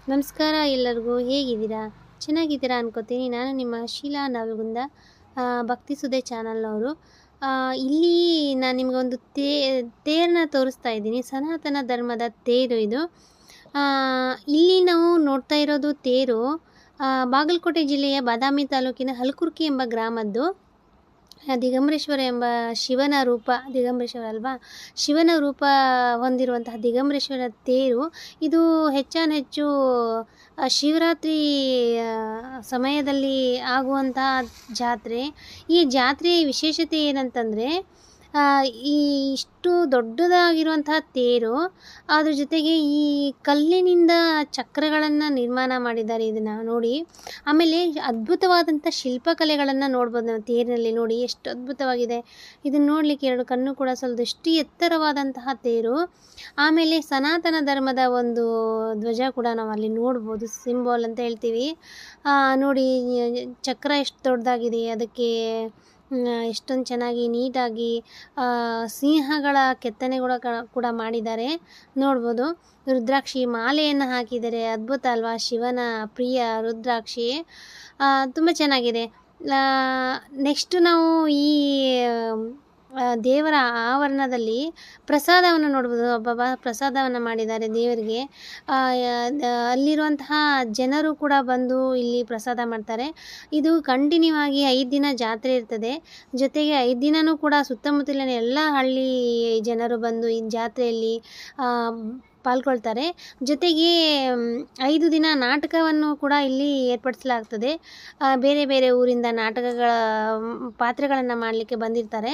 ನಮಸ್ಕಾರ ಎಲ್ಲರಿಗೂ ಹೇಗಿದ್ದೀರಾ? ಚೆನ್ನಾಗಿದ್ದೀರಾ ಅನ್ಕೋತೀನಿ. ನಾನು ನಿಮ್ಮ ಶೀಲಾ ನವಲಗುಂದ ಭಕ್ತಿ ಸುಧೆ ಚಾನಲ್‌ನವರು. ಇಲ್ಲಿ ನಾನು ನಿಮಗೊಂದು ತೇರನ್ನ ತೋರಿಸ್ತಾ ಇದ್ದೀನಿ. ಸನಾತನ ಧರ್ಮದ ತೇರು ಇದು. ಇಲ್ಲಿ ನಾವು ನೋಡ್ತಾ ಇರೋದು ತೇರು ಬಾಗಲಕೋಟೆ ಜಿಲ್ಲೆಯ ಬಾದಾಮಿ ತಾಲೂಕಿನ ಹಲಕುರ್ಕಿ ಎಂಬ ಗ್ರಾಮದ್ದು. ದಿಗಂಬರೇಶ್ವರ ಎಂಬ ಶಿವನ ರೂಪ, ದಿಗಂಬರೇಶ್ವರ ಅಲ್ವಾ, ಶಿವನ ರೂಪ ಹೊಂದಿರುವಂತಹ ದಿಗಂಬರೇಶ್ವರ ತೇರು ಇದು ಹೆಚ್ಚಾನೆಚ್ಚು ಶಿವರಾತ್ರಿ ಸಮಯದಲ್ಲಿ ಆಗುವಂತಹ ಜಾತ್ರೆ. ಈ ಜಾತ್ರೆಯ ವಿಶೇಷತೆ ಏನಂತಂದರೆ ಈ ಇಷ್ಟು ದೊಡ್ಡದಾಗಿರುವಂತಹ ತೇರು, ಅದ್ರ ಜೊತೆಗೆ ಈ ಕಲ್ಲಿನಿಂದ ಚಕ್ರಗಳನ್ನು ನಿರ್ಮಾಣ ಮಾಡಿದ್ದಾರೆ. ಇದನ್ನು ನೋಡಿ, ಆಮೇಲೆ ಅದ್ಭುತವಾದಂಥ ಶಿಲ್ಪಕಲೆಗಳನ್ನು ನೋಡ್ಬೋದು ನಾವು ತೇರಿನಲ್ಲಿ. ನೋಡಿ ಎಷ್ಟು ಅದ್ಭುತವಾಗಿದೆ. ಇದನ್ನು ನೋಡಲಿಕ್ಕೆ ಎರಡು ಕಣ್ಣು ಕೂಡ ಸಾಲದು, ಎಷ್ಟು ಎತ್ತರವಾದಂತಹ ತೇರು. ಆಮೇಲೆ ಸನಾತನ ಧರ್ಮದ ಒಂದು ಧ್ವಜ ಕೂಡ ನಾವು ಅಲ್ಲಿ ನೋಡ್ಬೋದು, ಸಿಂಬಲ್ ಅಂತ ಹೇಳ್ತೀವಿ. ನೋಡಿ ಚಕ್ರ ಎಷ್ಟು ದೊಡ್ಡದಾಗಿದೆ, ಅದಕ್ಕೆ ಎಷ್ಟೊಂದು ಚೆನ್ನಾಗಿ ನೀಟಾಗಿ ಸಿಂಹಗಳ ಕೆತ್ತನೆ ಕೂಡ ಮಾಡಿದ್ದಾರೆ, ನೋಡ್ಬೋದು. ರುದ್ರಾಕ್ಷಿ ಮಾಲೆಯನ್ನು ಹಾಕಿದ್ದಾರೆ, ಅದ್ಭುತ ಅಲ್ವಾ? ಶಿವನ ಪ್ರಿಯ ರುದ್ರಾಕ್ಷಿ ತುಂಬ ಚೆನ್ನಾಗಿದೆ. ನೆಕ್ಸ್ಟ್ ನಾವು ಈ ದೇವರ ಆವರಣದಲ್ಲಿ ಪ್ರಸಾದವನ್ನು ನೋಡ್ಬೋದು. ಒಬ್ಬ ಪ್ರಸಾದವನ್ನು ಮಾಡಿದ್ದಾರೆ ದೇವರಿಗೆ. ಅಲ್ಲಿರುವಂತಹ ಜನರು ಕೂಡ ಬಂದು ಇಲ್ಲಿ ಪ್ರಸಾದ ಮಾಡ್ತಾರೆ. ಇದು ಕಂಟಿನ್ಯೂ ಆಗಿ 5 ದಿನ ಜಾತ್ರೆ ಇರ್ತದೆ. ಜೊತೆಗೆ 5 ದಿನವೂ ಕೂಡ ಸುತ್ತಮುತ್ತಲಿನ ಎಲ್ಲ ಹಳ್ಳಿ ಜನರು ಬಂದು ಈ ಜಾತ್ರೆಯಲ್ಲಿ ಪಾಲ್ಗೊಳ್ತಾರೆ. ಜೊತೆಗೆ 5 ದಿನ ನಾಟಕವನ್ನು ಕೂಡ ಇಲ್ಲಿ ಏರ್ಪಡಿಸಲಾಗ್ತದೆ. ಬೇರೆ ಬೇರೆ ಊರಿಂದ ನಾಟಕಗಳ ಪಾತ್ರಗಳನ್ನು ಮಾಡಲಿಕ್ಕೆ ಬಂದಿರ್ತಾರೆ.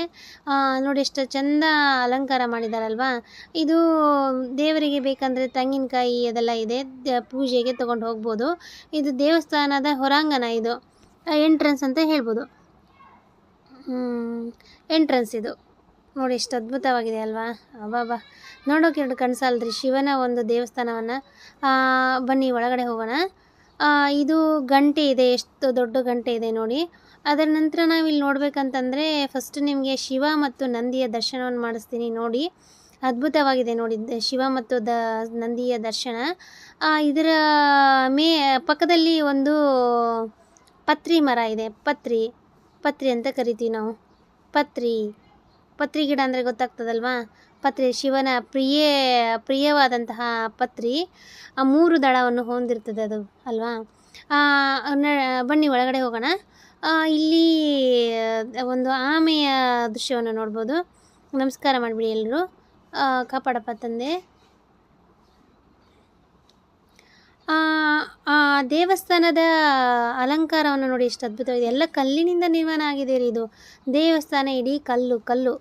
ನೋಡಿ ಎಷ್ಟು ಚೆಂದ ಅಲಂಕಾರ ಮಾಡಿದಾರಲ್ವಾ. ಇದು ದೇವರಿಗೆ ಬೇಕಂದರೆ ತೆಂಗಿನಕಾಯಿ ಅದೆಲ್ಲ ಇದೆ, ಪೂಜೆಗೆ ತೊಗೊಂಡು ಹೋಗ್ಬೋದು. ಇದು ದೇವಸ್ಥಾನದ ಹೊರಾಂಗಣ, ಇದು ಎಂಟ್ರೆನ್ಸ್ ಅಂತ ಹೇಳ್ಬೋದು. ಎಂಟ್ರೆನ್ಸ್ ಇದು ನೋಡಿ ಎಷ್ಟು ಅದ್ಭುತವಾಗಿದೆ ಅಲ್ವಾ. ಅಬ್ಬಾ, ನೋಡೋಕೆ ಎರಡು ಕಣ್ಸಾಲದ್ರಿ ಶಿವನ ಒಂದು ದೇವಸ್ಥಾನವನ್ನು. ಬನ್ನಿ ಒಳಗಡೆ ಹೋಗೋಣ. ಇದು ಗಂಟೆ ಇದೆ, ಎಷ್ಟು ದೊಡ್ಡ ಗಂಟೆ ಇದೆ ನೋಡಿ. ಅದರ ನಂತರ ನಾವಿಲ್ಲಿ ನೋಡ್ಬೇಕಂತಂದರೆ ಫಸ್ಟ್ ನಿಮಗೆ ಶಿವ ಮತ್ತು ನಂದಿಯ ದರ್ಶನವನ್ನು ಮಾಡಿಸ್ತೀನಿ ನೋಡಿ. ಅದ್ಭುತವಾಗಿದೆ ನೋಡಿ ಶಿವ ಮತ್ತು ನಂದಿಯ ದರ್ಶನ. ಇದರ ಪಕ್ಕದಲ್ಲಿ ಒಂದು ಪತ್ರಿ ಮರ ಇದೆ, ಪತ್ರಿ ಅಂತ ಕರಿತೀವಿ ನಾವು. ಪತ್ರಿ ಗಿಡ ಅಂದರೆ ಗೊತ್ತಾಗ್ತದಲ್ವಾ. ಪತ್ರಿ ಶಿವನ ಪ್ರಿಯವಾದಂತಹ ಪತ್ರಿ, 3 ದಳವನ್ನು ಹೊಂದಿರ್ತದೆ ಅದು ಅಲ್ವಾ. ಬನ್ನಿ ಒಳಗಡೆ ಹೋಗೋಣ. ಇಲ್ಲಿ ಒಂದು ಆಮೆಯ ದೃಶ್ಯವನ್ನು ನೋಡ್ಬೋದು. ನಮಸ್ಕಾರ ಮಾಡಿಬಿಡಿ ಎಲ್ಲರೂ. ಕಾಪಾಡಪ್ಪ ತಂದೆ. ದೇವಸ್ಥಾನದ ಅಲಂಕಾರವನ್ನು ನೋಡಿ ಎಷ್ಟು ಅದ್ಭುತವಾಗಿದೆ. ಎಲ್ಲ ಕಲ್ಲಿನಿಂದ ನಿರ್ಮಾಣ ಆಗಿದೆ ರೀ ಇದು ದೇವಸ್ಥಾನ. ಇಡೀ ಕಲ್ಲು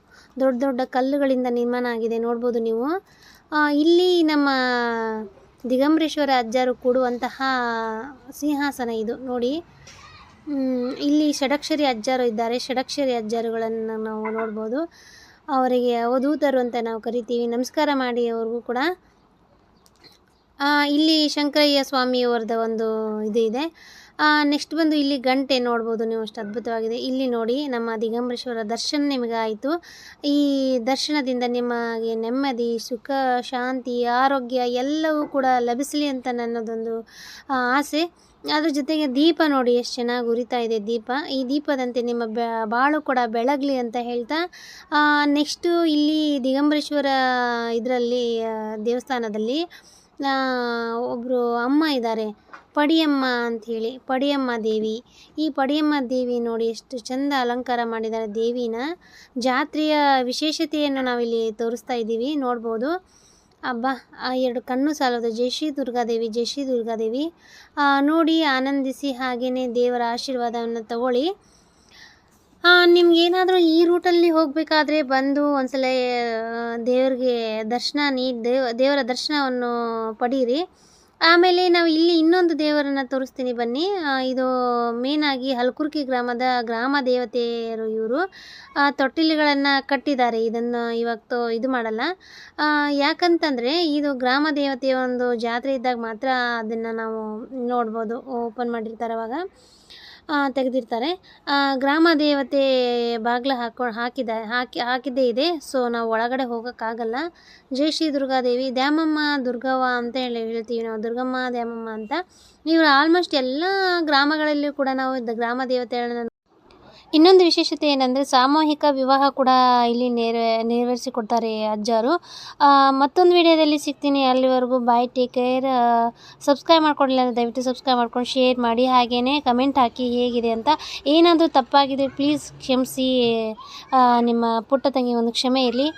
ದೊಡ್ಡ ದೊಡ್ಡ ಕಲ್ಲುಗಳಿಂದ ನಿರ್ಮಾಣ ಆಗಿದೆ, ನೋಡ್ಬೋದು ನೀವು. ಇಲ್ಲಿ ನಮ್ಮ ದಿಗಂಬರೇಶ್ವರ ಅಜ್ಜರು ಕೂಡುವಂತಹ ಸಿಂಹಾಸನ ಇದು ನೋಡಿ. ಇಲ್ಲಿ ಷಡಕ್ಷರಿ ಅಜ್ಜರು ಇದ್ದಾರೆ. ಷಡಕ್ಷರಿ ಅಜ್ಜರುಗಳನ್ನು ನಾವು ನೋಡ್ಬೋದು. ಅವರಿಗೆ ಅವಧೂತರು ಅಂತ ನಾವು ಕರಿತೀವಿ. ನಮಸ್ಕಾರ ಮಾಡಿ ಅವ್ರಿಗೂ ಕೂಡ. ಇಲ್ಲಿ ಶಂಕರಯ್ಯ ಸ್ವಾಮಿಯವರದ ಒಂದು ಇದು ಇದೆ. ನೆಕ್ಸ್ಟ್ ಬಂದು ಇಲ್ಲಿ ಗಂಟೆ ನೋಡ್ಬೋದು ನೀವು, ಅಷ್ಟು ಅದ್ಭುತವಾಗಿದೆ. ಇಲ್ಲಿ ನೋಡಿ ನಮ್ಮ ದಿಗಂಬರೇಶ್ವರ ದರ್ಶನ ನಿಮಗೆ ಆಯಿತು. ಈ ದರ್ಶನದಿಂದ ನಿಮಗೆ ನೆಮ್ಮದಿ, ಸುಖ, ಶಾಂತಿ, ಆರೋಗ್ಯ ಎಲ್ಲವೂ ಕೂಡ ಲಭಿಸಲಿ ಅಂತ ನನ್ನದೊಂದು ಆಸೆ. ಅದ್ರ ಜೊತೆಗೆ ದೀಪ ನೋಡಿ ಎಷ್ಟು ಚೆನ್ನಾಗಿ ಉರಿತಾ ಇದೆ ದೀಪ. ಈ ದೀಪದಂತೆ ನಿಮ್ಮ ಬಾಳು ಕೂಡ ಬೆಳಗಲಿ ಅಂತ ಹೇಳ್ತಾ, ನೆಕ್ಸ್ಟು ಇಲ್ಲಿ ದಿಗಂಬರೇಶ್ವರ ಇದರಲ್ಲಿ ದೇವಸ್ಥಾನದಲ್ಲಿ ಒಬ್ಬರು ಅಮ್ಮ ಇದ್ದಾರೆ, ಪಡಿಯಮ್ಮ ಅಂಥೇಳಿ, ಪಡಿಯಮ್ಮ ದೇವಿ. ಈ ಪಡಿಯಮ್ಮ ದೇವಿ ನೋಡಿ ಎಷ್ಟು ಚೆಂದ ಅಲಂಕಾರ ಮಾಡಿದ್ದಾರೆ ದೇವಿನ. ಜಾತ್ರೆಯ ವಿಶೇಷತೆಯನ್ನು ನಾವಿಲ್ಲಿ ತೋರಿಸ್ತಾ ಇದ್ದೀವಿ, ನೋಡ್ಬೋದು. ಅಬ್ಬಾ, 2 ಕಣ್ಣು ಸಾಲದು. ಜೈ ಶ್ರೀ ದುರ್ಗಾದೇವಿ, ಜೈ ಶ್ರೀ ದುರ್ಗಾದೇವಿ. ನೋಡಿ ಆನಂದಿಸಿ, ಹಾಗೆಯೇ ದೇವರ ಆಶೀರ್ವಾದವನ್ನು ತಗೊಳ್ಳಿ. ನಿಮ್ಗೇನಾದರೂ ಈ ರೂಟಲ್ಲಿ ಹೋಗಬೇಕಾದ್ರೆ ಬಂದು ಒಂದ್ಸಲ ದೇವರಿಗೆ ದರ್ಶನ ದೇವರ ದರ್ಶನವನ್ನು ಪಡೀರಿ. ಆಮೇಲೆ ನಾವು ಇಲ್ಲಿ ಇನ್ನೊಂದು ದೇವರನ್ನು ತೋರಿಸ್ತೀನಿ ಬನ್ನಿ. ಇದು ಮೇನಾಗಿ ಹಲಕುರ್ಕಿ ಗ್ರಾಮದ ಗ್ರಾಮ ದೇವತೆಯರು ಇವರು. ತೊಟ್ಟಿಲುಗಳನ್ನು ಕಟ್ಟಿದ್ದಾರೆ. ಇದನ್ನು ಇವಾಗ ಇದು ಮಾಡಲ್ಲ. ಯಾಕಂತಂದರೆ ಇದು ಗ್ರಾಮ ದೇವತೆಯ ಒಂದು ಜಾತ್ರೆ ಇದ್ದಾಗ ಮಾತ್ರ ಅದನ್ನು ನಾವು ನೋಡ್ಬೋದು, ಓಪನ್ ಮಾಡಿರ್ತಾರೆ ಅವಾಗ. ತೆಗೆದಿರ್ತಾರೆ. ಗ್ರಾಮ ದೇವತೆ ಬಾಗಿಲು ಹಾಕಿದ್ದೇ ಇದೆ. ಸೊ ನಾವು ಒಳಗಡೆ ಹೋಗೋಕ್ಕಾಗಲ್ಲ. ಜೈ ಶ್ರೀ ದುರ್ಗಾದೇವಿ, ದ್ಯಾಮಮ್ಮ ದುರ್ಗವ್ವ ಅಂತ ಹೇಳ್ತೀವಿ ನಾವು, ದುರ್ಗಮ್ಮ ದ್ಯಾಮಮ್ಮ ಅಂತ. ಇವರು ಆಲ್ಮೋಸ್ಟ್ ಎಲ್ಲ ಗ್ರಾಮಗಳಲ್ಲಿಯೂ ಕೂಡ ನಾವು ಗ್ರಾಮ ದೇವತೆಗಳನ್ನ. ಇನ್ನೊಂದು ವಿಶೇಷತೆ ಏನಂದರೆ ಸಾಮೂಹಿಕ ವಿವಾಹ ಕೂಡ ಇಲ್ಲಿ ನೆರವೇರಿಸಿಕೊಡ್ತಾರೆ ಅಜ್ಜಾರು. ಮತ್ತೊಂದು ವಿಡಿಯೋದಲ್ಲಿ ಸಿಗ್ತೀನಿ. ಅಲ್ಲಿವರೆಗೂ ಬಾಯ್, ಟೇಕ್ ಕೇರ್. ಸಬ್ಸ್ಕ್ರೈಬ್ ಮಾಡ್ಕೊಂಡಿಲ್ಲ ಅಂದರೆ ದಯವಿಟ್ಟು ಸಬ್ಸ್ಕ್ರೈಬ್ ಮಾಡ್ಕೊಂಡು ಶೇರ್ ಮಾಡಿ. ಹಾಗೆಯೇ ಕಮೆಂಟ್ ಹಾಕಿ ಹೇಗಿದೆ ಅಂತ. ಏನಾದರೂ ತಪ್ಪಾಗಿದೆ ಪ್ಲೀಸ್ ಕ್ಷಮಿಸಿ. ನಿಮ್ಮ ಪುಟ್ಟ ತಂಗಿ ಒಂದು ಕ್ಷಮೆ ಇರಲಿ.